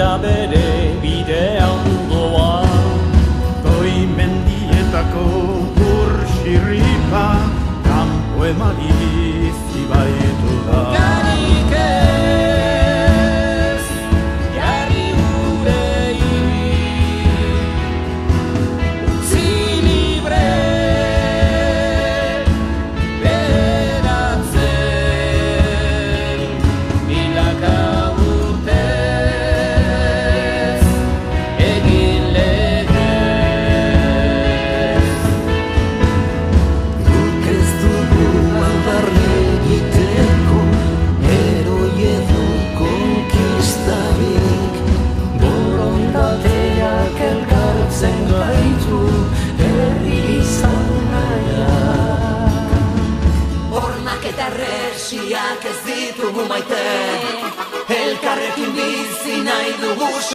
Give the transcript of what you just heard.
bakoitza bere bidea ondoa. Goi mendietako urxirripa, kanpo emaliz ibaitu da. Garik ez, jarri urei, utzi libre, beratzen, milaka urtez, egin legez. Guk ez dugu aldarri egiteko, heroi edo konkistarik. Borondateak elkartzen gaitu, herri izan nahiak. Hormak eta erresiak ez ditugu maite, elkarrekin bizi nahi dugu.